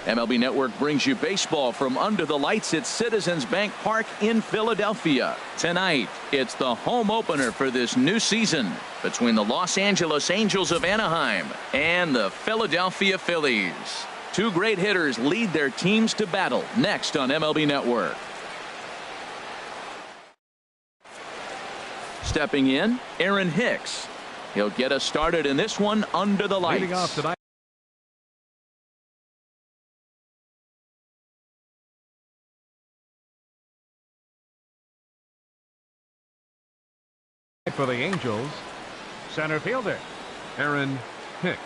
MLB Network brings you baseball from under the lights at Citizens Bank Park in Philadelphia. Tonight, it's the home opener for this new season between the Los Angeles Angels of Anaheim and the Philadelphia Phillies. Two great hitters lead their teams to battle next on MLB Network. Stepping in, Aaron Hicks. He'll get us started in this one under the lights. Leading off tonight for the Angels, center fielder Aaron Hicks.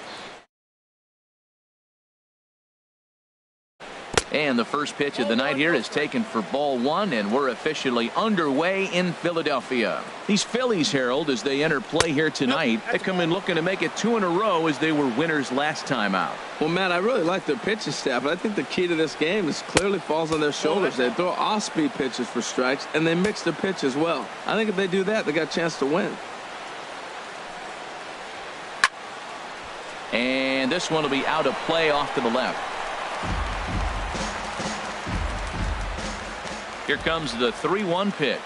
And the first pitch of the night here is taken for ball one, and we're officially underway in Philadelphia. These Phillies, Harold, as they enter play here tonight, they come in looking to make it 2 in a row as they were winners last time out. Well, Matt, I really like their pitching staff, but I think the key to this game is clearly falls on their shoulders. They throw off-speed pitches for strikes, and they mix their pitch as well. I think if they do that, they got a chance to win. And this one will be out of play off to the left. Here comes the 3-1 pitch.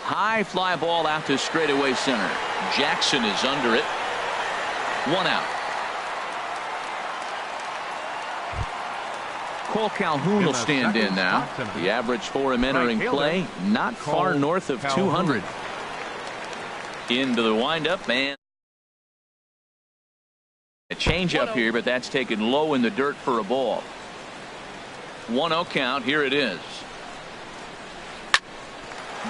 High fly ball out to straightaway center. Jackson is under it. 1 out. Cole Calhoun will stand in now. The average for him entering play, not far north of 200. Into the windup, and a changeup here, but that's taken low in the dirt for a ball. 1-0 count. Here it is.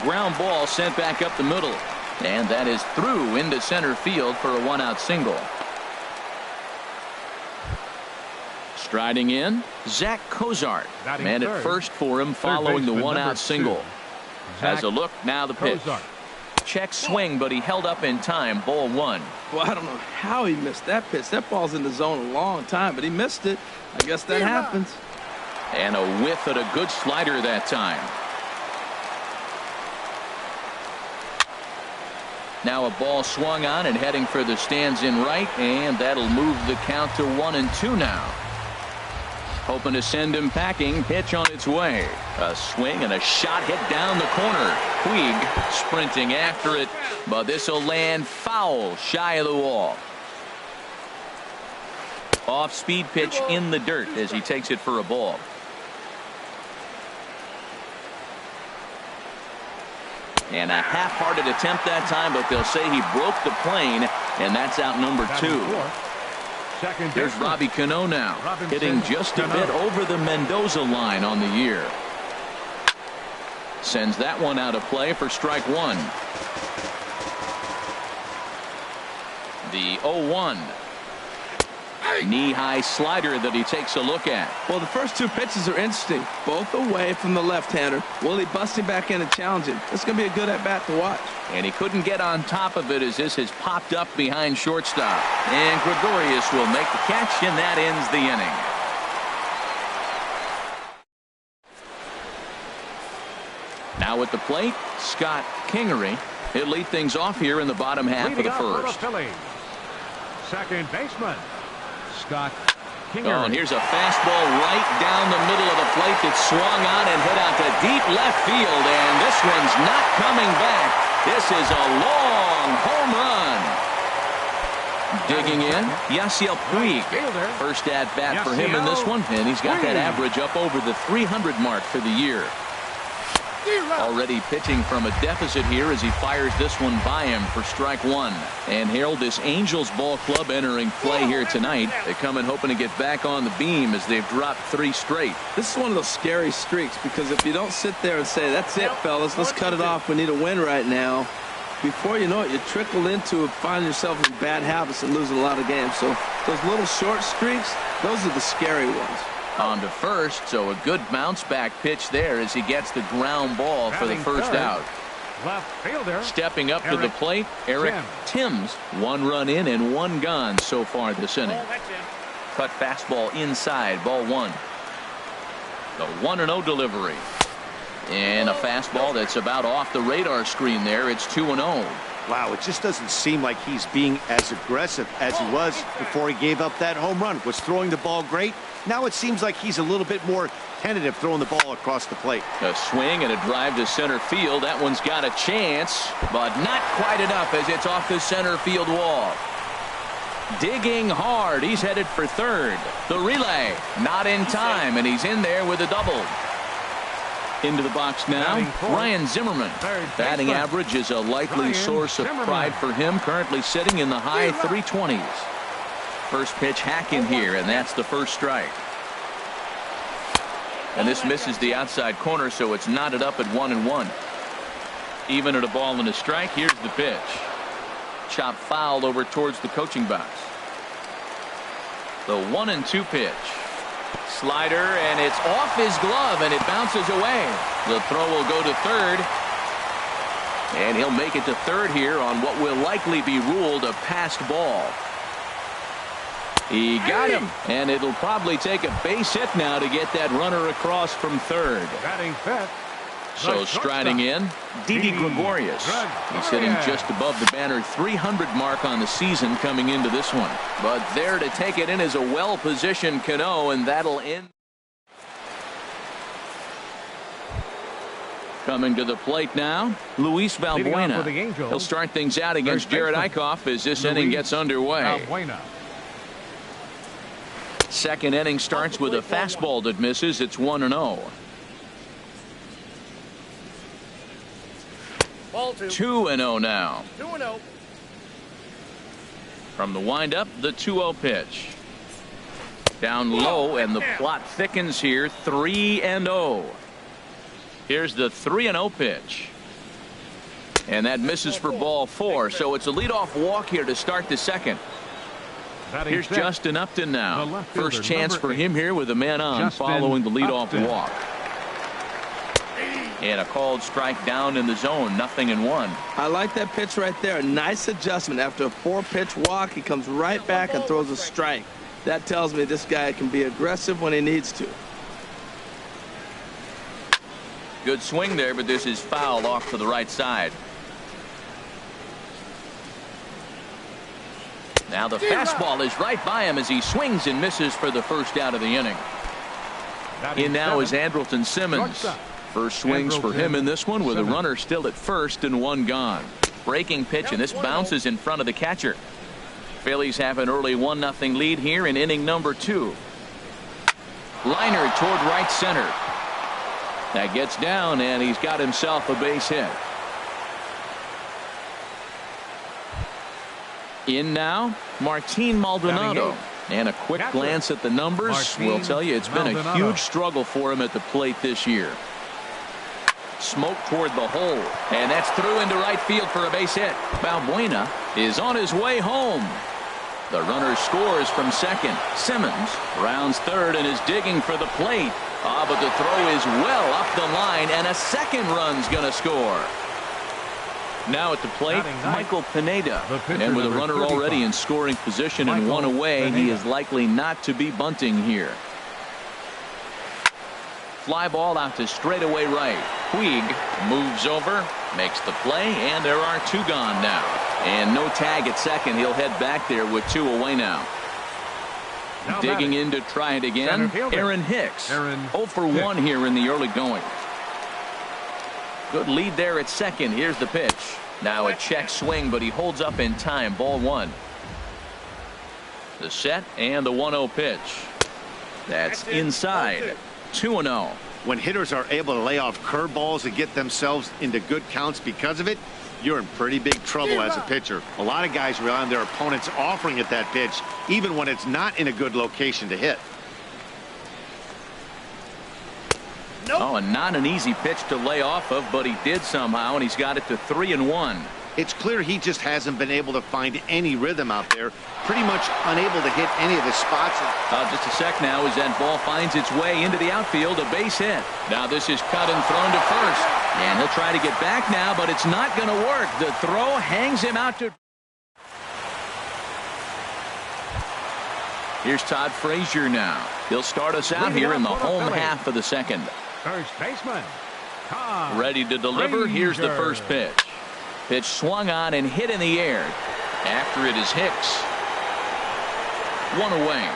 Ground ball sent back up the middle, and that is through into center field for a 1-out single. Striding in, Zach Cozart. Man at first for him following the 1-out single. Has a look, now the pitch. Check swing, but he held up in time. Ball 1. Well, I don't know how he missed that pitch. That ball's in the zone a long time, but he missed it. I guess that happens. And a whiff at a good slider that time. Now a ball swung on and heading for the stands in right, and that'll move the count to 1-2 now. Hoping to send him packing. Pitch on its way. A swing and a shot hit down the corner. Puig sprinting after it, but this will land foul shy of the wall. Off-speed pitch in the dirt as he takes it for a ball. And a half-hearted attempt that time, but they'll say he broke the plane, and that's out number 2. Here's Robbie Cano now, hitting just a bit over the Mendoza line on the year. Sends that one out of play for strike 1. The 0-1. Knee-high slider that he takes a look at. Well, the first 2 pitches are interesting, both away from the left-hander. Will he bust him back in and challenge him? It's going to be a good at-bat to watch. And he couldn't get on top of it as this has popped up behind shortstop. And Gregorius will make the catch, and that ends the inning. Now at the plate, Scott Kingery. He'll lead things off here in the bottom half of the first. Second baseman Scott Kingery. Oh, and here's a fastball right down the middle of the plate that swung on and hit out to deep left field, and this one's not coming back. This is a long home run. Digging in, Yasiel Puig. First at bat for him in this one, and he's got that average up over the 300 mark for the year. Already pitching from a deficit here as he fires this one by him for strike 1. And Harold, this Angels ball club entering play here tonight. They come in hoping to get back on the beam as they've dropped 3 straight. This is one of those scary streaks, because if you don't sit there and say, that's it, fellas, let's cut it off, we need a win right now, before you know it, you trickle into finding yourself in bad habits and losing a lot of games. So those little short streaks, those are the scary ones. On to first, so a good bounce back pitch there as he gets the ground ball for the first out. Left fielder stepping up to the plate, Eric Timms. 1 run in and 1 gone so far this inning. Cut fastball inside, ball 1. The 1-0 delivery. And a fastball that's about off the radar screen there. It's 2-0. Wow, it just doesn't seem like he's being as aggressive as he was before he gave up that home run. Was throwing the ball great. Now it seems like he's a little bit more tentative throwing the ball across the plate. A swing and a drive to center field. That one's got a chance, but not quite enough as it's off the center field wall. Digging hard. He's headed for third. The relay not in time, and he's in there with a double. Into the box now, Ryan Zimmerman. Batting average is a likely source of pride for him, currently sitting in the high 320s. First pitch hack in here, and that's the first strike. And this misses the outside corner, so it's knotted up at 1-1. Even at a ball and a strike. Here's the pitch. Chop fouled over towards the coaching box. The 1-2 pitch. Slider, and it's off his glove, and it bounces away. The throw will go to third, and he'll make it to third here on what will likely be ruled a passed ball. He got him, and it'll probably take a base hit now to get that runner across from third. Batting fifth. So striding in, Didi Gregorius. He's hitting just above the banner 300 mark on the season coming into this one. But there to take it in is a well-positioned Cano, and that'll end. Coming to the plate now, Luis Valbuena. He'll start things out against Jared Eichhoff as this inning gets underway. Second inning starts with a fastball that misses. It's 1-0. 2-0 now. 2-0. From the windup, the 2-0 pitch. Down low, and the plot thickens here. 3-0. Here's the 3-0 pitch. And that misses for ball 4. So it's a leadoff walk here to start the second. Here's Justin Upton now. First chance for him here with a man on following the leadoff walk. And a called strike down in the zone. 0-1. I like that pitch right there. Nice adjustment. After a 4-pitch walk, he comes right back and throws a strike. That tells me this guy can be aggressive when he needs to. Good swing there, but this is fouled off to the right side. Now the fastball is right by him as he swings and misses for the first out of the inning. In now is Andrelton Simmons. First swings for him in this one with a runner still at first and one gone. Breaking pitch, and this bounces in front of the catcher. Phillies have an early 1-0 lead here in inning number 2. Liner toward right center. That gets down, and he's got himself a base hit. In now, Martin Maldonado. And a quick glance at the numbers will tell you it's been a huge struggle for him at the plate this year. Smoke toward the hole, and that's through into right field for a base hit. Valbuena is on his way home. The runner scores from second. Simmons rounds third and is digging for the plate. But the throw is well up the line, and a second run's going to score. Now at the plate, Michael Pineda. And with a runner already in scoring position and one away, he is likely not to be bunting here. Fly ball out to straightaway right. Puig moves over, makes the play, and there are 2 gone now. And no tag at second. He'll head back there with 2 away now. Digging in to try it again, Aaron Hicks. 0 for 1 here in the early going. Good lead there at second. Here's the pitch. Now a check swing, but he holds up in time. Ball 1. The set and the 1-0 pitch. That's inside. 2-0. When hitters are able to lay off curveballs and get themselves into good counts because of it, you're in pretty big trouble as a pitcher. A lot of guys rely on their opponents offering at that pitch, even when it's not in a good location to hit. Oh, and not an easy pitch to lay off of, but he did somehow, and he's got it to 3-1. It's clear he just hasn't been able to find any rhythm out there. Pretty much unable to hit any of the spots. Just a sec now as that ball finds its way into the outfield. A base hit. Now this is cut and thrown to first. And he'll try to get back now, but it's not going to work. The throw hangs him out to... Here's Todd Frazier now. He'll start us out here in the home half of the second. First baseman. Ready to deliver. Here's the first pitch. Pitch swung on and hit in the air. After it is Hicks. One away.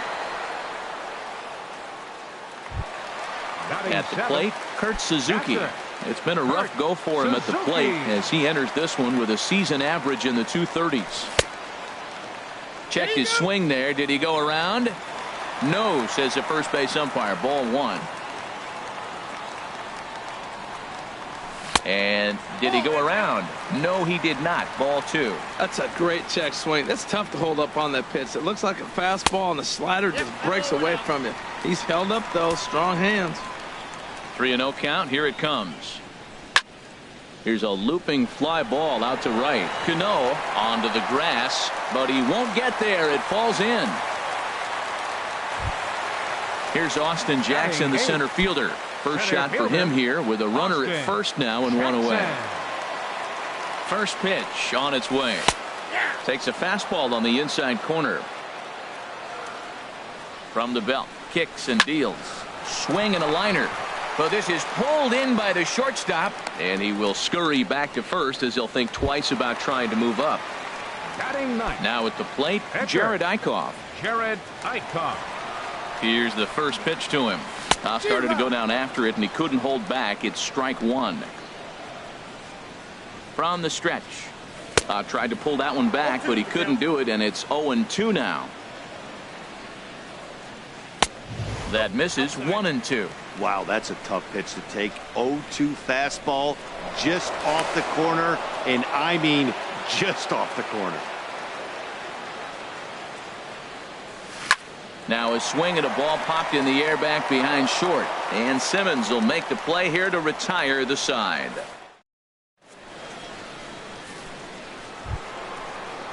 At the plate, Kurt Suzuki. It's been a rough go for him at the plate as he enters this one with a season average in the 230s. Checked his swing there. Did he go around? No, says the first base umpire. Ball one. And did he go around? No, he did not. Ball two. That's a great check swing. That's tough to hold up on that pitch. It looks like a fastball, and the slider just breaks away from you. He's held up, though. Strong hands. 3-0 count. Here it comes. Here's a looping fly ball out to right. Cano onto the grass, but he won't get there. It falls in. Here's Austin Jackson, the center fielder. First shot for him here with a runner at first now and one away. First pitch on its way. Takes a fastball on the inside corner. From the belt, kicks and deals. Swing and a liner. But this is pulled in by the shortstop, and he will scurry back to first as he'll think twice about trying to move up. Now at the plate, Jared Eichhoff. Here's the first pitch to him. Started to go down after it, and he couldn't hold back. It's strike one. From the stretch. Tried to pull that one back, but he couldn't do it, and it's 0-2 now. That misses. 1-2. Wow, that's a tough pitch to take. 0-2 fastball just off the corner, and I mean just off the corner. Now a swing and a ball popped in the air back behind short, and Simmons will make the play here to retire the side.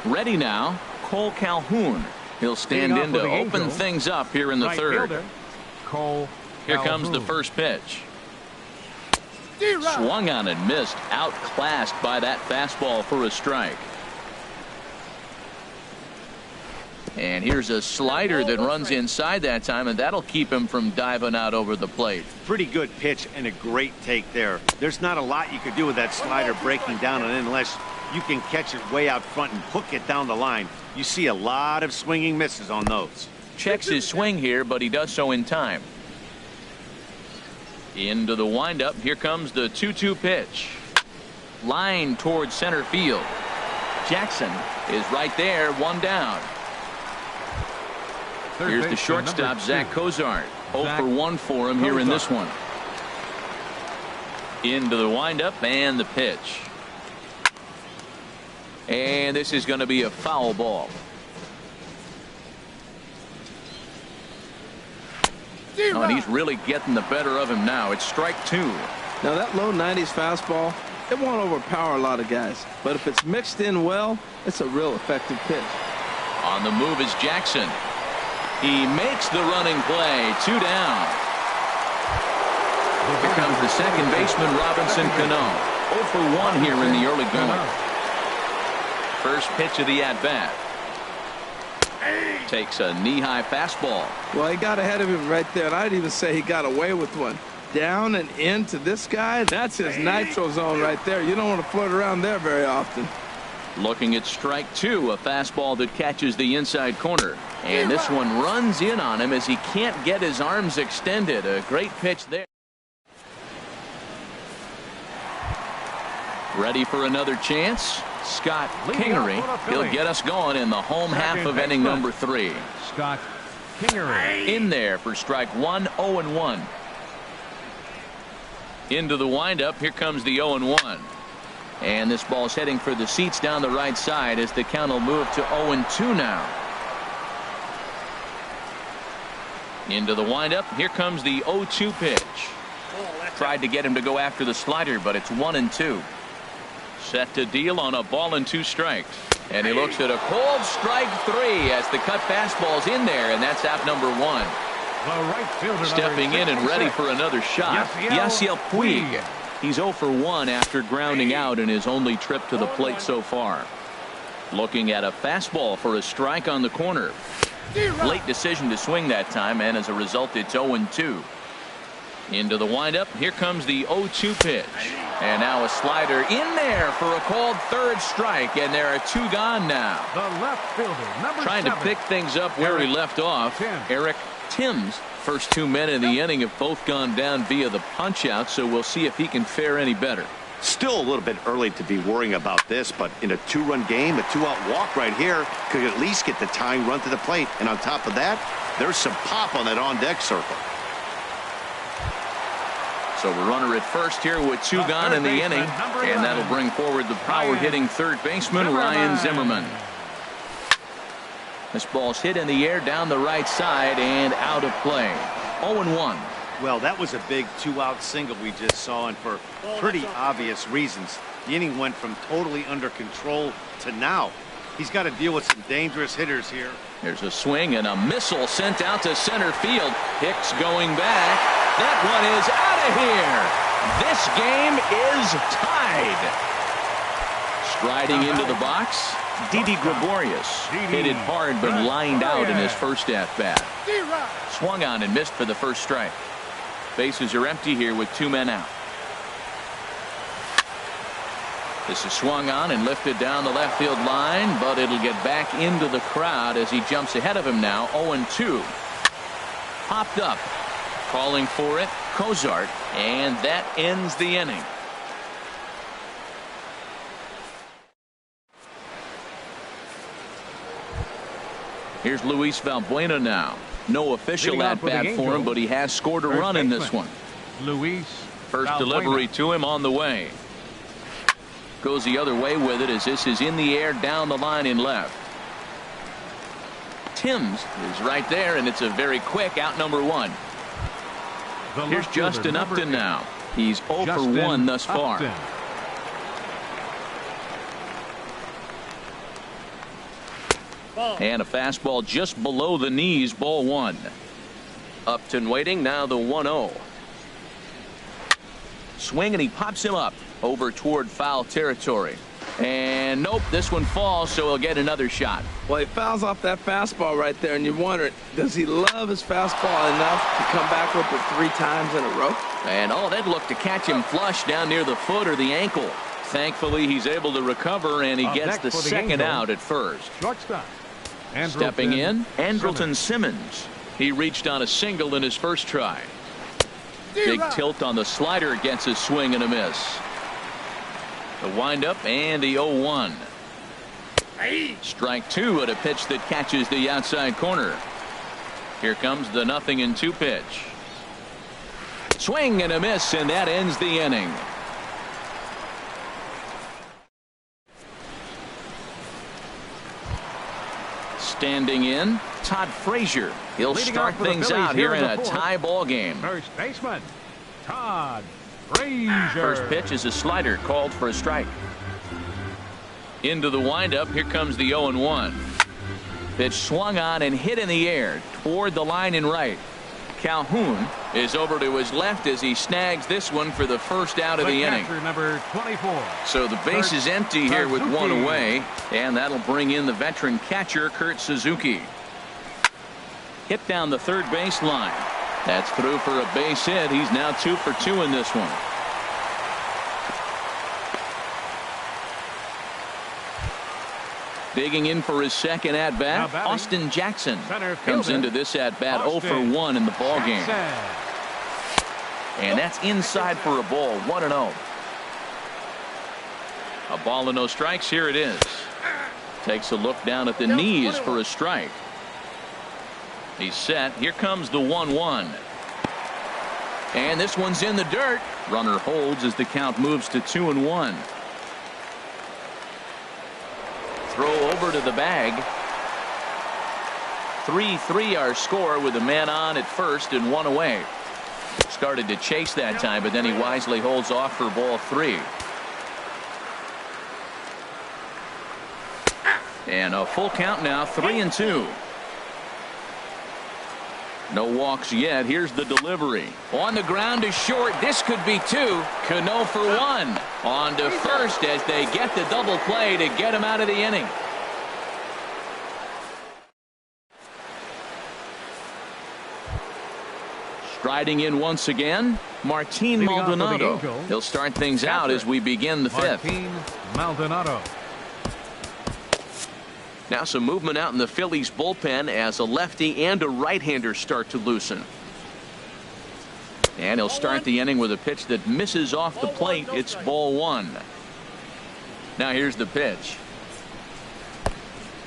Ready now, Cole Calhoun. He'll stand in to open things up here in the third. Here comes the first pitch. Swung on and missed. Outclassed by that fastball for a strike. And here's a slider that runs inside that time, and that'll keep him from diving out over the plate. Pretty good pitch and a great take there. There's not a lot you could do with that slider breaking down and in unless you can catch it way out front and hook it down the line. You see a lot of swinging misses on those. Checks his swing here, but he does so in time. Into the windup. Here comes the 2-2 pitch. Line towards center field. Jackson is right there, one down. Here's the shortstop, Zach Cozart. 0 for 1 for him here in this one. Into the windup and the pitch. And this is going to be a foul ball. Oh, and he's really getting the better of him now. It's strike two. Now that low 90s fastball, it won't overpower a lot of guys. But if it's mixed in well, it's a real effective pitch. On the move is Jackson. He makes the running play. 2 down. Here comes the second baseman, Robinson Cano. 0 for 1 here in the early going. First pitch of the at-bat. Takes a knee-high fastball. Well, he got ahead of him right there, and I'd even say he got away with one. Down and into this guy, that's his nitro zone right there. You don't want to float around there very often. Looking at strike two, a fastball that catches the inside corner. And this one runs in on him as he can't get his arms extended. A great pitch there. Ready for another chance? Scott Kingery. He'll get us going in the home half of inning number 3. Scott Kingery. In there for strike one, 0-1. Into the windup. Here comes the 0-1. And this ball's heading for the seats down the right side as the count will move to 0-2 now. Into the windup. Here comes the 0-2 pitch. Tried to get him to go after the slider, but it's 1-2. Set to deal on a ball and 2 strikes. And he looks at a cold strike 3 as the cut fastball's in there, and that's out number 1. Right stepping in and ready for another shot. Yasiel Puig. He's 0 for 1 after grounding out in his only trip to the plate so far. Looking at a fastball for a strike on the corner. Late decision to swing that time, and as a result, it's 0-2. Into the windup. Here comes the 0-2 pitch. And now a slider in there for a called third strike. And there are two gone now. The left fielder, number Trying 7. to pick things up where he left off. Eric Timms. First 2 men in the inning have both gone down via the punch out. So we'll see if he can fare any better. Still a little bit early to be worrying about this, but in a 2-run game, a 2-out walk right here could at least get the tying run to the plate. And on top of that, there's some pop on that on-deck circle. So a runner at first here with 2 gone in the inning, and that'll bring forward the power-hitting third baseman, Ryan Zimmerman. This ball's hit in the air down the right side and out of play. 0-1. Well, that was a big 2-out single we just saw, and for pretty obvious reasons. The inning went from totally under control to now. He's got to deal with some dangerous hitters here. There's a swing and a missile sent out to center field. Hicks going back. That one is out of here. This game is tied. Striding into the box, Didi Gregorius hit it hard but lined out in his first at-bat. Swung on and missed for the first strike. Bases are empty here with 2 men out. This is swung on and lifted down the left field line, but it'll get back into the crowd as he jumps ahead of him now. 0-2. Popped up. Calling for it, Cozart, and that ends the inning. Here's Luis Valbuena now. No official at-bat for him, but he has scored a run in this one. Luis First delivery to him on the way. Goes the other way with it as this is in the air down the line in left. Timms is right there, and it's a very quick out number 1. Here's Justin Upton now. He's 0 for 1 thus far. And a fastball just below the knees, ball 1. Upton waiting, now the 1-0. Swing, and he pops him up over toward foul territory. And nope, this one falls, so he'll get another shot. Well, he fouls off that fastball right there, and you wonder, does he love his fastball enough to come back with it 3 times in a row? And oh, that looked to catch him flush down near the foot or the ankle. Thankfully, he's able to recover, and he gets the second out at first. Shortstop. Stepping in, Andrelton Simmons. He reached on a single in his first try. Big tilt on the slider, gets a swing and a miss. The windup and the 0-1. Strike 2 at a pitch that catches the outside corner. Here comes the 0-2 pitch. Swing and a miss, and that ends the inning. Standing in, Todd Frazier. He'll start things out here in a tie ball game. First baseman, Todd Frazier. First pitch is a slider called for a strike. Into the windup. Here comes the 0-1. Pitch swung on and hit in the air toward the line in right. Calhoun is over to his left as he snags this one for the first out of the inning. Number 24. So the base is empty here with 1 away, and that'll bring in the veteran catcher Kurt Suzuki. Hit down the third base line. That's through for a base hit. He's now 2 for 2 in this one. Digging in for his second at-bat, Austin Jackson comes into this at-bat 0 for 1 in the ballgame. And that's inside for a ball, 1-0. A ball and no strikes. Here it is. Takes a look down at the knees for a strike. He's set. Here comes the 1-1. And this one's in the dirt. Runner holds as the count moves to 2-1. Throw over to the bag. 3-3 our score with a man on at first and 1 away. Started to chase that time, but then he wisely holds off for ball 3. And a full count now, 3-2. No walks yet. Here's the delivery. On the ground is short. This could be 2. Cano for 1. On to first as they get the double play to get him out of the inning. Striding in once again, Martin Leading off for the Maldonado. Angels, He'll start things out catcher, as we begin the fifth. Martin Maldonado. Now some movement out in the Phillies bullpen as a lefty and a right-hander start to loosen. And he'll start the inning with a pitch that misses off the plate. It's ball one. Now here's the pitch.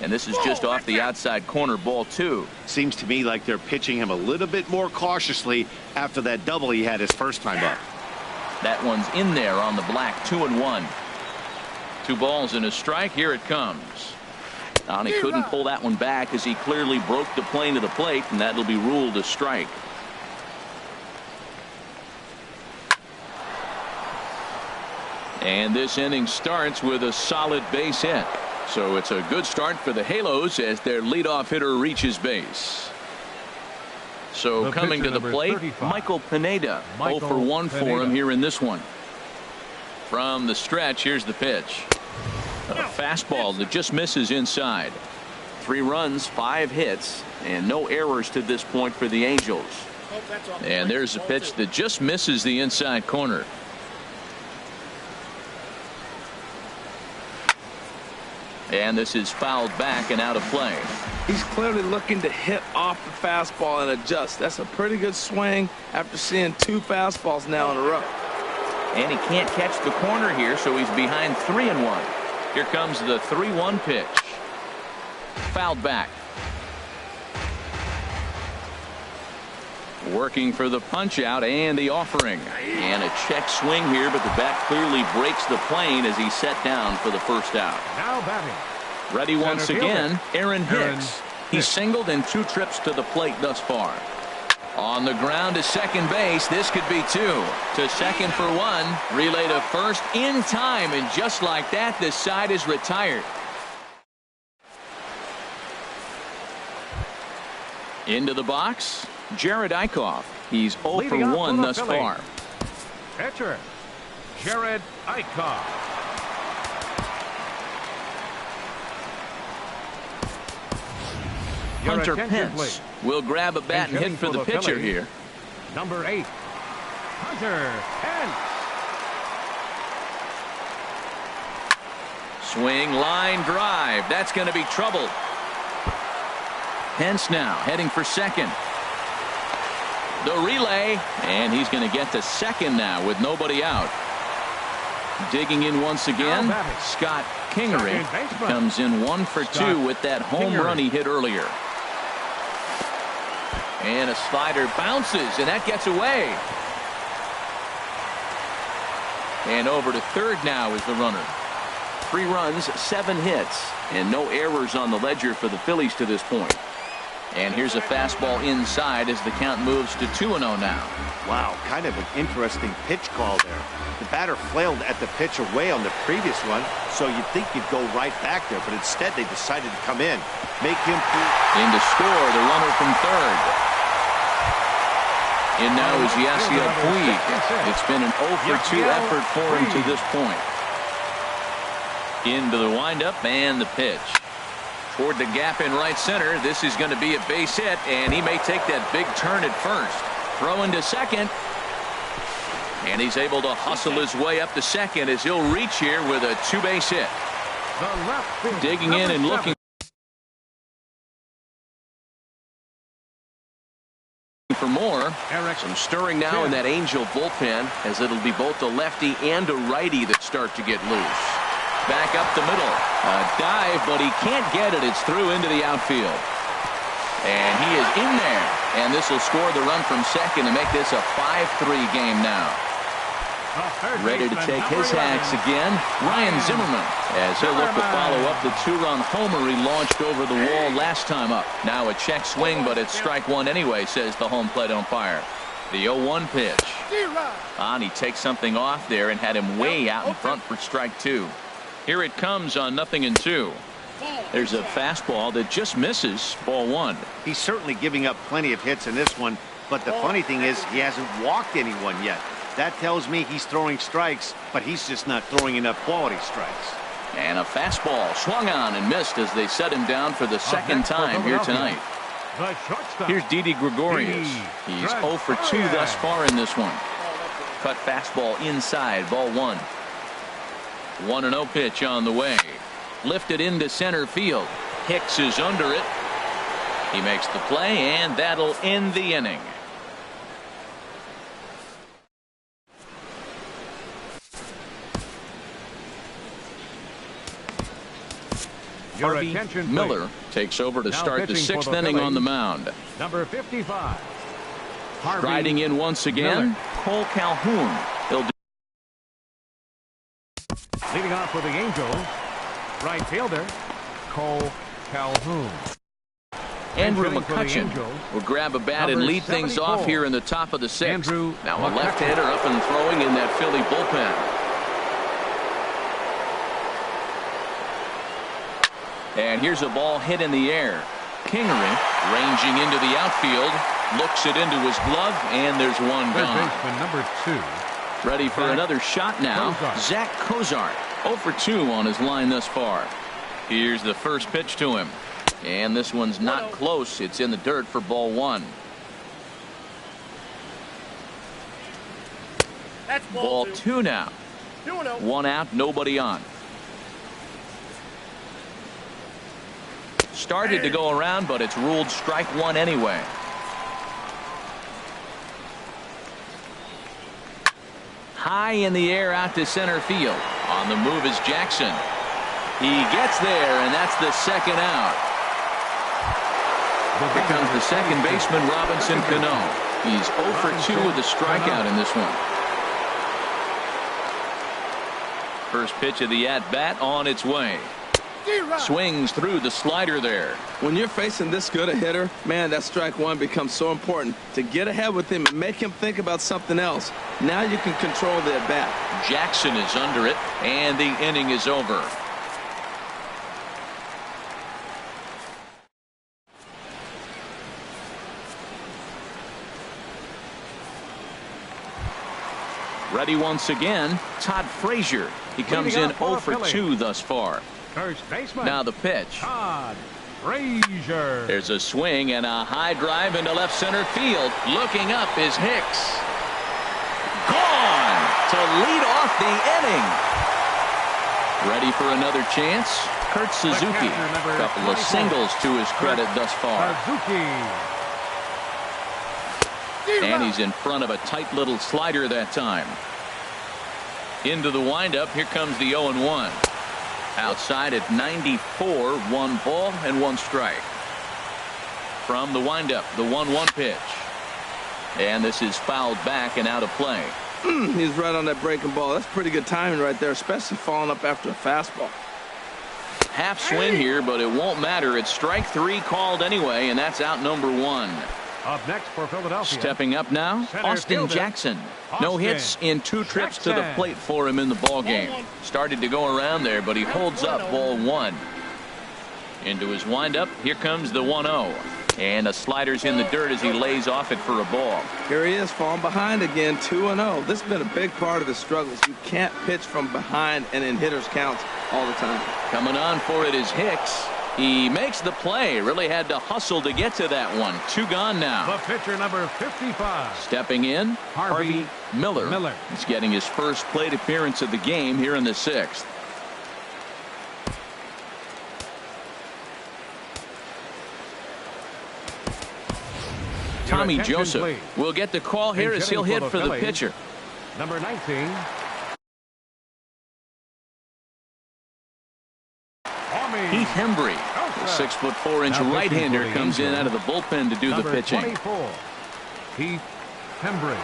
And this is just off the outside corner, ball two. Seems to me like they're pitching him a little bit more cautiously after that double he had his first time up. That one's in there on the black. 2-1. 2 balls and a strike. Here it comes. And he couldn't pull that one back as he clearly broke the plane to the plate, and that'll be ruled a strike. And this inning starts with a solid base hit. So it's a good start for the Halos as their leadoff hitter reaches base. So The coming to pitcher, the number plate, 35. Michael Pineda. 0 Michael for 1 for Pineda. him here in this one. From the stretch, here's the pitch. A fastball that just misses inside. 3 runs, 5 hits, and no errors to this point for the Angels. And there's a pitch that just misses the inside corner. And this is fouled back and out of play. He's clearly looking to hit off the fastball and adjust. That's a pretty good swing after seeing 2 fastballs now in a row. And he can't catch the corner here, so he's behind 3-1. Here comes the 3-1 pitch. Fouled back. Working for the punch out and the offering. And a check swing here, but the bat clearly breaks the plane as he's set down for the first out. Now batting. Ready once Center fielder, again, Aaron Aaron Hicks. He's Hicks. singled in 2 trips to the plate thus far. On the ground to second base. This could be 2. To second for 1. Relay to first in time. And just like that, this side is retired. Into the box, Jared Eichhoff. He's 0 for Leading off 1 for the thus Phillies. far. Pitcher, Jared Eichhoff. Your Hunter attention, Pence please. will grab a bat and hit hitting for the pitcher Phillies, here. Number 8, Hunter Pence. Swing, line, drive. That's going to be trouble. Pence now heading for second. The relay, and he's going to get to second now with nobody out. Digging in once again, Now batting. Scott Kingery Second baseman. comes in 1 for 2 with that home Kingery. run he hit earlier. And a slider bounces, and that gets away. And over to third now is the runner. 3 runs, 7 hits, and no errors on the ledger for the Phillies to this point. And here's a fastball inside as the count moves to 2-0 now. Wow, kind of an interesting pitch call there. The batter flailed at the pitch away on the previous one, so you'd think you'd go right back there, but instead they decided to come in. Make him In to score, the runner from third. And now is Yasiel Puig. It's been an 0 for 2 effort for him to this point. Into the windup and the pitch. Toward the gap in right center. This is going to be a base hit, and he may take that big turn at first. Throw into second. And he's able to hustle his way up to second as he'll reach here with a 2-base hit. The left field, Digging in number and looking 7. for more. Eric Some stirring now in that Angel bullpen as it'll be both a lefty and a righty that start to get loose. Back up the middle. A dive, but he can't get it. It's through into the outfield. And he is in there. And this will score the run from second to make this a 5-3 game now. Ready to take his hacks again, Ryan Zimmerman, as he'll look to follow up the 2-run homer he launched over the wall last time up. Now a check swing, but it's strike 1 anyway, says the home plate umpire. The 0-1 pitch. And he takes something off there and had him way out in front for strike 2. Here it comes on 0-2. There's a fastball that just misses, ball 1. He's certainly giving up plenty of hits in this one, but the funny thing is he hasn't walked anyone yet. That tells me he's throwing strikes, but he's just not throwing enough quality strikes. And a fastball swung on and missed as they set him down for the second time here tonight. The shortstop. Here's Didi Gregorius. He's 0 for 2 thus far in this one. Cut fastball inside, ball 1. 1-0 pitch on the way. Lifted into center field. Hicks is under it. He makes the play, and that'll end the inning. Your Harvey attention, Miller please. takes over to Now start the pitching for 6th the inning on the Phillies, mound. Number 55. Harvey Riding in once again, Miller. Cole Calhoun. He'll do Leading off for the Angels, right fielder Cole Calhoun. Andrew hitting for the McCutcheon Angels, will grab a bat and number lead things 74. off here in the top of the 6th. Andrew Now a McCutcheon. left-hander up and throwing in that Philly bullpen. And here's a ball hit in the air. Kingery ranging into the outfield, looks it into his glove, and there's one Third gone. baseman number 2. Ready for another shot now. Kozart. Zach Kozart, 0 for 2 on his line thus far. Here's the first pitch to him. And this one's not close. It's in the dirt for ball 1. That's Ball 2 now. 2-0. 1 out, nobody on. Started to go around, but it's ruled strike 1 anyway. High in the air out to center field. On the move is Jackson. He gets there, and that's the 2nd out. Here comes the second baseman, Robinson Cano. He's 0 for 2 with a strikeout in this one. First pitch of the at-bat on its way. Swings through the slider there. When you're facing this good a hitter, man, that strike 1 becomes so important to get ahead with him and make him think about something else. Now you can control the at-bat. Jackson is under it, and the inning is over. Ready once again, Todd Frazier. He comes in 0 for 2 thus far. First baseman. Now the pitch. Todd Frazier. There's a swing and a high drive into left center field. Looking up is Hicks. Gone to lead off the inning. Ready for another chance? Kurt Suzuki. catcher, number Couple of 24. singles to his credit thus far. Suzuki. And he's in front of a tight little slider that time. Into the windup. Here comes the 0-1. Outside at 94, 1 ball and 1 strike. From the windup, the 1-1 pitch. And this is fouled back and out of play. He's right on that breaking ball. That's pretty good timing right there, especially falling up after a fastball. Half swing here, but it won't matter. It's strike 3 called anyway, and that's out number 1. Up next for Philadelphia. Stepping up now, Center Austin fielder, Jackson. No Austin hits in 2 trips to the Jackson. plate for him in the ball game. Started to go around there, but he holds up ball 1. Into his windup, here comes the 1-0. And the slider's in the dirt as he lays off it for a ball. Here he is, falling behind again, 2-0. This has been a big part of the struggles. You can't pitch from behind and in hitters' counts all the time. Coming on for it is Hicks. He makes the play. Really had to hustle to get to that one. 2 gone now. The pitcher number 55. Stepping in, Harvey Miller. He's getting his first plate appearance of the game here in the 6th. Tommy attention, Joseph please. will get the call here as he'll hit for the pitcher. Number 19. Heath Hembry, the 6'4" Now right-hander, pitching for the comes in Angels. out of the bullpen to do the Number pitching. 24. Heath Hembry.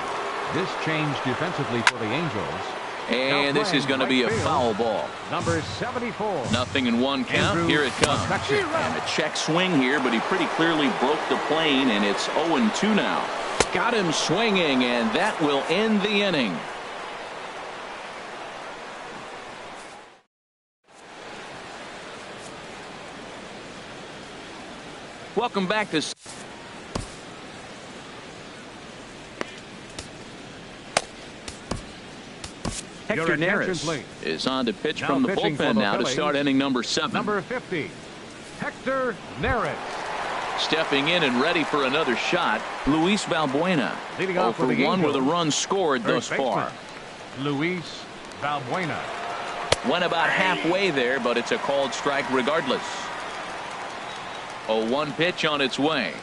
This change defensively for the Angels. And this is going to be a foul ball. Number 74. Nothing in 1 count. Andrew Here it comes. McCutcheon. And a check swing here, but he pretty clearly broke the plane, and it's 0-2 now. Got him swinging, and that will end the inning. Welcome back to Hector attention, Neris please. is on to pitch Now from the pitching for bullpen the now to Phillies, start inning number 7. Number 50. Hector Neris. Stepping in and ready for another shot, Luis Valbuena. Leading 0 off for for the 1 with a Angels, run scored third thus far. baseman, Luis Valbuena. Went about halfway there, but it's a called strike regardless. 0-1 pitch on its way.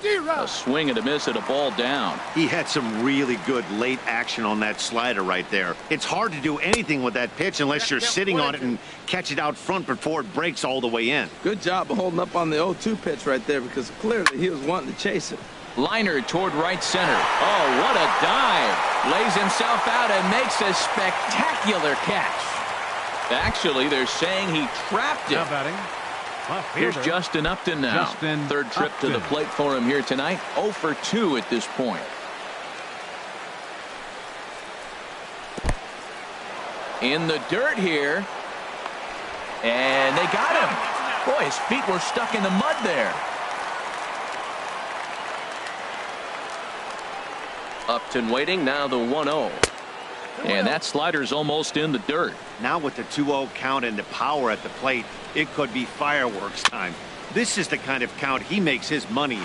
A swing and a miss at a ball down. He had some really good late action on that slider right there. It's hard to do anything with that pitch unless you're sitting on it and catch it out front before it breaks all the way in. Good job of holding up on the 0-2 pitch right there, because clearly he was wanting to chase it. Liner toward right center. Oh, what a dive. Lays himself out and makes a spectacular catch. Actually, they're saying he trapped it. Now batting, left Here's fielder, Justin Upton now. Justin Third trip to the Upton. plate for him here tonight. 0 for 2 at this point. In the dirt here. And they got him. Boy, his feet were stuck in the mud there. Upton waiting, now the 1-0. And that slider's almost in the dirt. Now with the 2-0 count and the power at the plate, it could be fireworks time. This is the kind of count he makes his money in.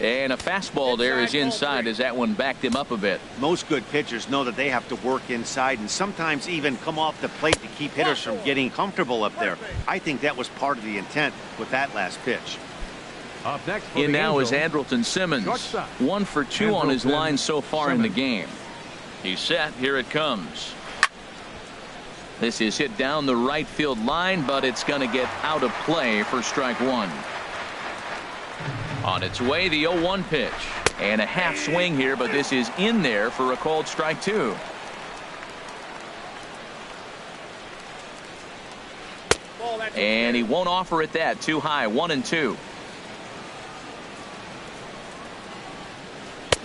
And a fastball there is inside as that one backed him up a bit. Most good pitchers know that they have to work inside and sometimes even come off the plate to keep hitters from getting comfortable up there. I think that was part of the intent with that last pitch. Up next for In the now is Angels, Andrelton Simmons. shortstop. 1 for 2 on his Andrelton line so far in the Simmons. game. He's set. Here it comes. This is hit down the right field line, but it's going to get out of play for strike 1. On its way, the 0-1 pitch. And a half swing here, but this is in there for a called strike 2. And he won't offer it that. Too high. 1-2.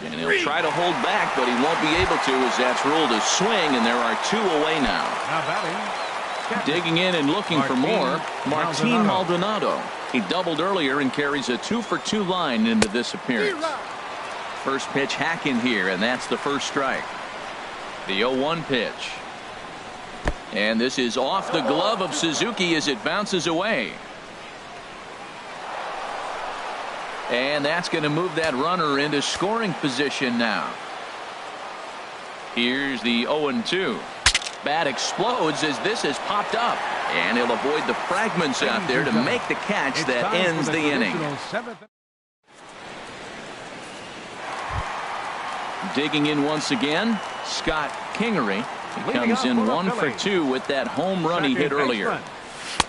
And he'll try to hold back, but he won't be able to, as that's ruled a swing, and there are 2 away now. Now batting, Digging in and looking for more, Martin Maldonado. He doubled earlier and carries a 2 for 2 line into this appearance. First pitch hacking here, and that's the first strike. The 0-1 pitch. And this is off the glove of Suzuki as it bounces away. And that's going to move that runner into scoring position now. Here's the 0-2. Bat explodes as this has popped up. And he'll avoid the fragments out there to make the catch it's that time for ends the inning. traditional seventh. Digging in once again, Scott Kingery. He Leading comes off in for the 1 for Phillies. 2 with that home run he Second hit earlier. baseman,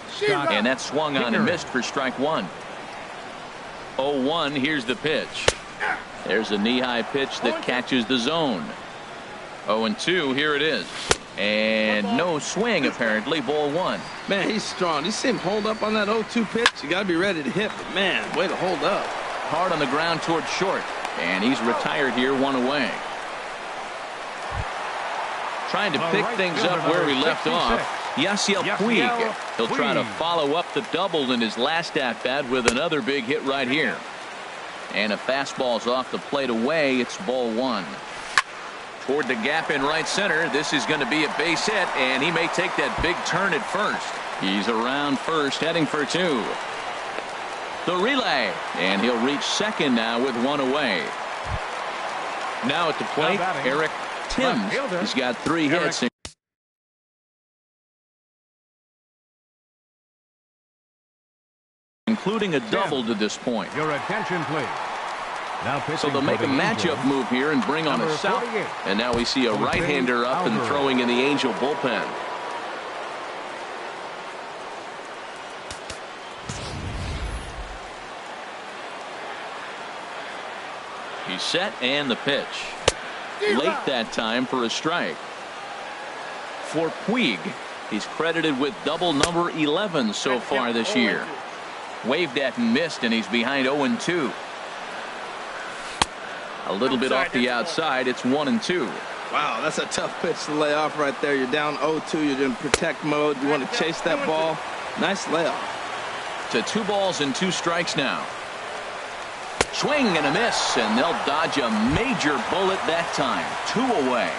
Scott And that swung on and Kingery. missed for strike 1. 0-1, here's the pitch. There's a knee-high pitch that catches the zone. 0-2, here it is. And no swing, apparently, ball 1. Man, he's strong. You see him hold up on that 0-2 pitch. You got to be ready to hit, but man, way to hold up. Hard on the ground toward short. And he's retired here, 1 away. Trying to pick right things fielder, up where he number left 66. off. Yasiel Puig. He'll try to Puig. follow up the double in his last at-bat with another big hit right here. And a fastball's off the plate away. It's ball 1. Toward the gap in right center. This is going to be a base hit, and he may take that big turn at first. He's around first, heading for 2. The relay, and he'll reach second now with 1 away. Now at the plate, Now batting, Eric Timms. left fielder, He's got 3 Eric hits, including a double to this point. Your attention, please. Now pitching So they'll for make a the matchup Angels, move here and bring on a number south. 48, And now we see a Jose right-hander up and Alvarez. throwing in the Angel bullpen. He's set, and the pitch. Late that time for a strike. For Puig, he's credited with double number 11 so far this year. Waved at and missed, and he's behind 0-2. A little bit off the outside. It's 1-2. Wow, that's a tough pitch to lay off right there. You're down 0-2. You're in protect mode. You want to chase that ball. Nice layoff. To 2 balls and 2 strikes now. Swing and a miss, and they'll dodge a major bullet that time. 2 away.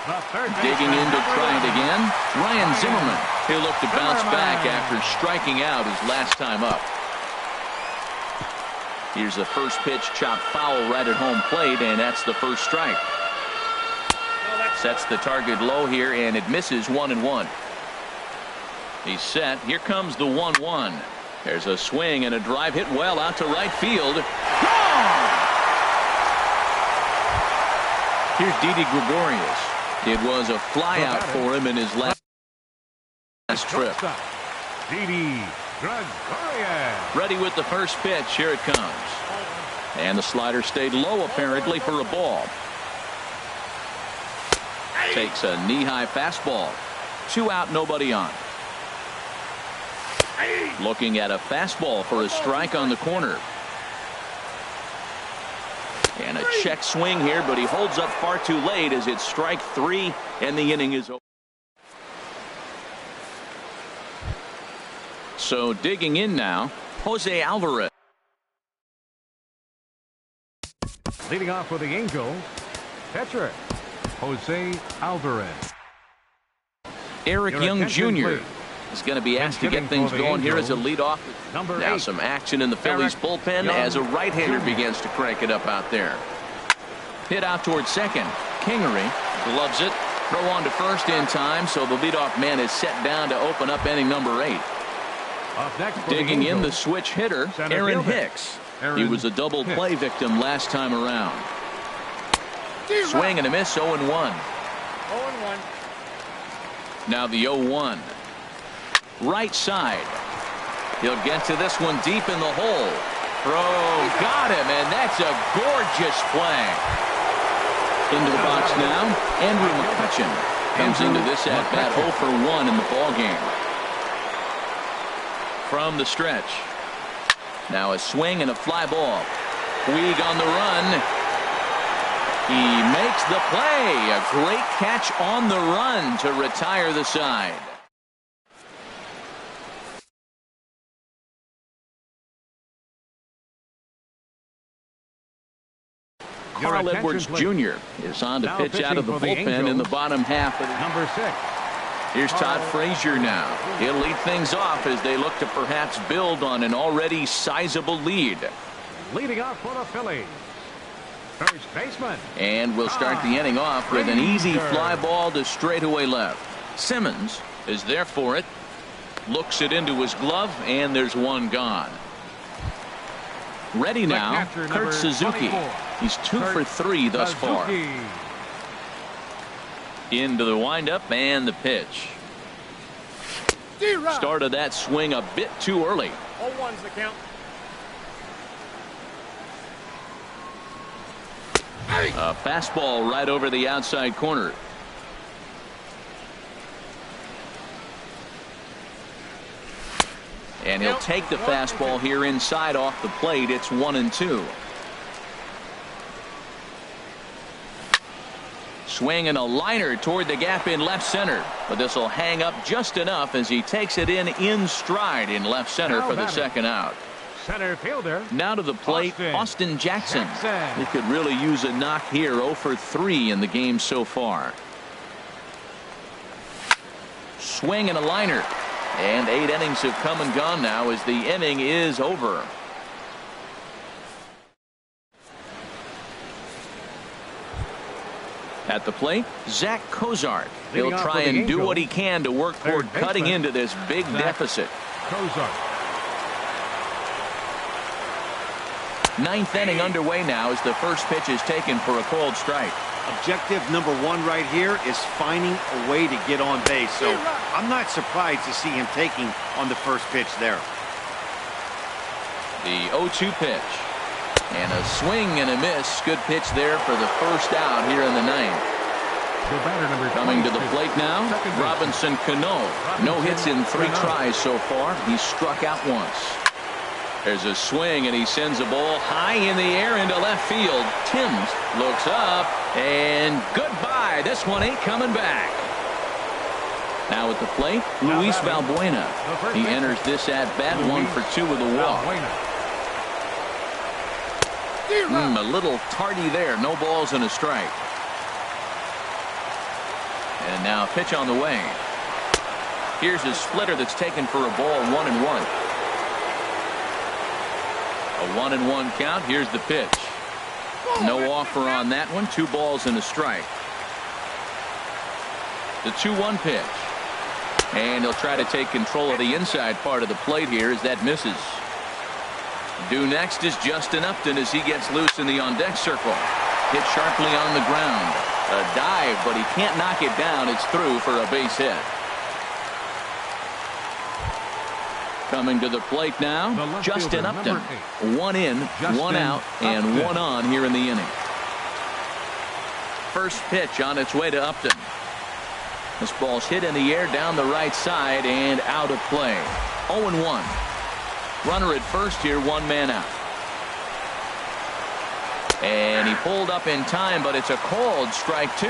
The third Digging in to try it again. Ryan Zimmerman. He'll look to bounce back after striking out his last time up. Here's the first pitch, chopped foul right at home plate, and that's the first strike. Sets the target low here, and it misses 1-1. He's set. Here comes the 1-1. There's a swing and a drive hit well out to right field. Gone! Here's Didi Gregorius. It was a flyout for him in his last trip. Didi Gregorius. Ready with the first pitch. Here it comes. And the slider stayed low apparently for a ball. Takes a knee-high fastball. 2 out, nobody on. Looking at a fastball for a strike on the corner. And a check swing here, but he holds up far too late as it's strike 3 and the inning is over. So digging in now, Jose Alvarez. Leading off for the Angels, catcher Jose Alvarez. Eric Young Jr. is going to be asked to get things going here as a leadoff. Now some action in the Phillies bullpen as a right-hander begins to crank it up out there. Hit out towards second. Kingery gloves it. Throw on to first in time, so the leadoff man is set down to open up inning number 8. Digging in the switch hitter, Aaron Hicks. He was a double play victim last time around. Swing and a miss, 0-1. 0-1. Now the 0-1. Right side. He'll get to this one deep in the hole. Throw, got him, and that's a gorgeous play. Into the box now, Andrew McCutchen comes into this at-bat 0 for 1 in the ballgame. From the stretch. Now a swing and a fly ball. Puig on the run. He makes the play. A great catch on the run to retire the side. Carl Edwards Jr. is on to pitch out of the bullpen in the bottom half of the number 6. Here's Todd Frazier now. He'll lead things off as they look to perhaps build on an already sizable lead. Leading off for the Phillies, first baseman. And we'll start the inning off with an easy fly ball to straightaway left. Simmons is there for it. Looks it into his glove, and there's one gone. Ready now, Kurt Suzuki. He's 2 for 3 thus far. Into the windup and the pitch. Started that swing a bit too early. 0-1's the count. A fastball right over the outside corner. And he'll take the fastball here inside off the plate. It's 1-2. Swing and a liner toward the gap in left center, but this will hang up just enough as he takes it in stride in left center for the second out. Center fielder. Now to the plate, Austin Jackson. He could really use a knock here. 0 for 3 in the game so far. Swing and a liner. And 8 innings have come and gone now as the inning is over. At the plate, Zach Cozart. He'll try and do what he can to work toward cutting into this big deficit. Ninth inning underway now as the first pitch is taken for a called strike. Objective number 1 right here is finding a way to get on base. So I'm not surprised to see him taking on the first pitch there. The 0-2 pitch. And a swing and a miss. Good pitch there for the first out here in the 9th. Coming to the plate now, Robinson Cano. No hits in 3 tries so far. He's struck out once. There's a swing and he sends a ball high in the air into left field. Timms looks up and goodbye. This one ain't coming back. Now at the plate, Luis Valbuena. He enters this at bat 1 for 2 with a walk. A little tardy there. No balls and a strike. And now a pitch on the way. Here's a splitter that's taken for a ball, 1-1. A 1-1 count. Here's the pitch. No offer on that one. 2 balls and a strike. The 2-1 pitch. And he'll try to take control of the inside part of the plate here as that misses. Due next is Justin Upton as he gets loose in the on-deck circle. Hit sharply on the ground. A dive, but he can't knock it down. It's through for a base hit. Coming to the plate now, Justin Upton. 1 in, 1 out, and 1 on here in the inning. First pitch on its way to Upton. This ball's hit in the air down the right side and out of play. 0-1. Runner at first here, 1 man out. And he pulled up in time, but it's a called strike 2.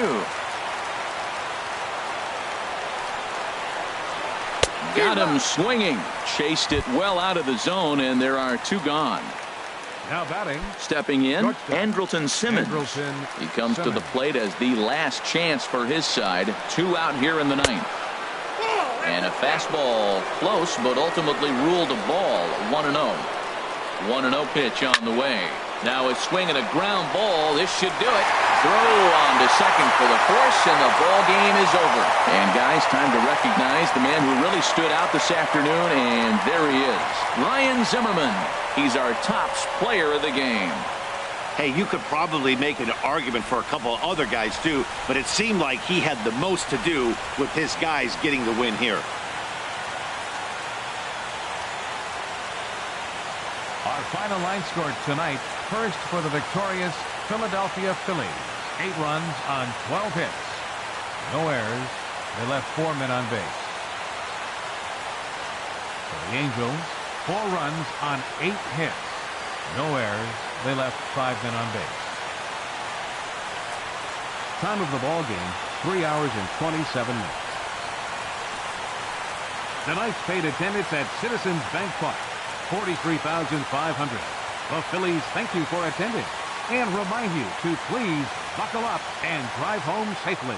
Got him swinging. Chased it well out of the zone, and there are 2 gone. Now batting. Stepping in, Andrelton Simmons. He comes to the plate as the last chance for his side. 2 out here in the 9th. And a fastball close, but ultimately ruled a ball. 1-0. 1-0 pitch on the way. Now a swing and a ground ball. This should do it. Throw on to second for the force, and the ball game is over. And guys, time to recognize the man who really stood out this afternoon, and there he is. Ryan Zimmerman. He's our tops player of the game. Hey, you could probably make an argument for a couple of other guys too, but it seemed like he had the most to do with his guys getting the win here. Our final line score tonight. First for the victorious Philadelphia Phillies. 8 runs on 12 hits. No errors. They left 4 men on base. For the Angels, 4 runs on 8 hits. No errors. They left 5 men on base. Time of the ball game, 3 hours and 27 minutes. Tonight's paid attendance at Citizens Bank Park, 43,500. The Phillies thank you for attending and remind you to please buckle up and drive home safely.